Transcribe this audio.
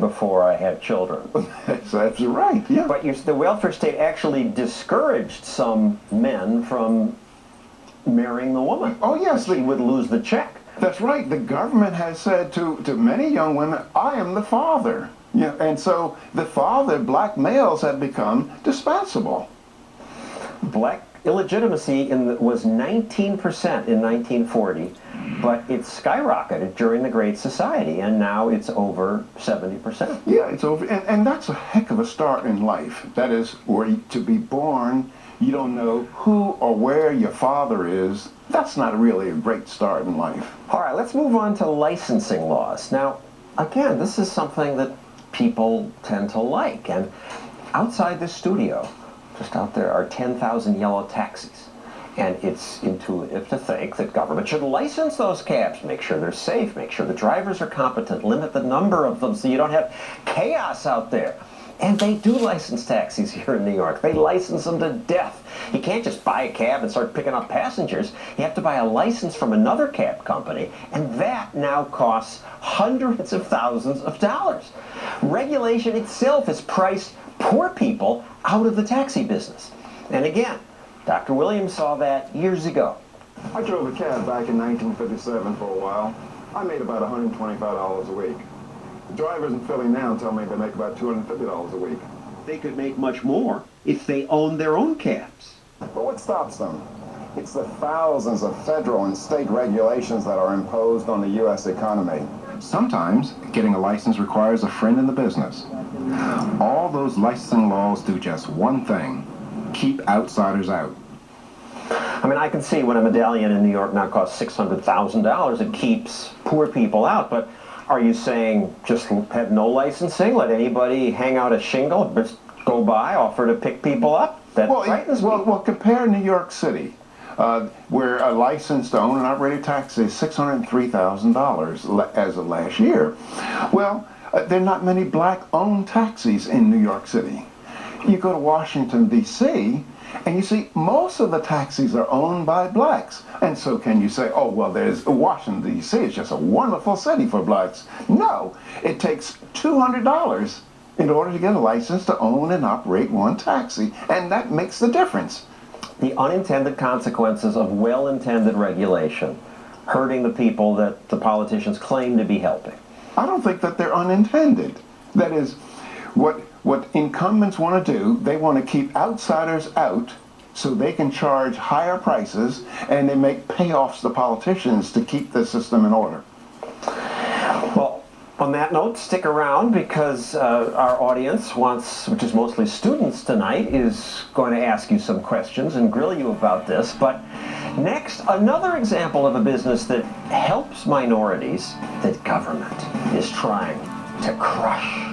before I had children. That's right, yeah. But the welfare state actually discouraged some men from marrying the woman. Oh, yes. She would lose the check. That's right. The government has said to many young women, I am the father. Yeah, and so the father, black males, have become dispensable. Black illegitimacy was 19% in 1940, but it skyrocketed during the Great Society, and now it's over 70%. Yeah, it's over, and that's a heck of a start in life. That is, to be born, you don't know who or where your father is. That's not really a great start in life. All right, let's move on to licensing laws. Now, again, this is something that people tend to like, and outside this studio, just out there, are 10,000 yellow taxis. And it's intuitive to think that government should license those cabs, make sure they're safe, make sure the drivers are competent, limit the number of them so you don't have chaos out there. And they do license taxis here in New York. They license them to death. You can't just buy a cab and start picking up passengers. You have to buy a license from another cab company, and that now costs hundreds of thousands of dollars. Regulation itself has priced poor people out of the taxi business. And again, Dr. Williams saw that years ago. I drove a cab back in 1957 for a while. I made about $125 a week. The drivers in Philly now tell me they make about $250 a week. They could make much more if they owned their own cabs. But what stops them? It's the thousands of federal and state regulations that are imposed on the U.S. economy. Sometimes getting a license requires a friend in the business. All those licensing laws do just one thing: keep outsiders out. I mean, I can see when a medallion in New York now costs $600,000, it keeps poor people out, but are you saying just have no licensing, let anybody hang out a shingle, just go by, offer to pick people up? That frightens me. Well, compare New York City, where a license to own and operate a taxi is $603,000 as of last year. Well, there are not many black-owned taxis in New York City. You go to Washington, D.C., and you see most of the taxis are owned by blacks. And so can you say, oh, well, there's Washington, D.C. is just a wonderful city for blacks. No, it takes $200 in order to get a license to own and operate one taxi, and that makes the difference. The unintended consequences of well-intended regulation, hurting the people that the politicians claim to be helping. I don't think that they're unintended. That is, what incumbents want to do, they want to keep outsiders out so they can charge higher prices, and they make payoffs to politicians to keep the system in order. Well, on that note, stick around because our audience wants, which is mostly students tonight, is going to ask you some questions and grill you about this. But next, another example of a business that helps minorities that government is trying to crush.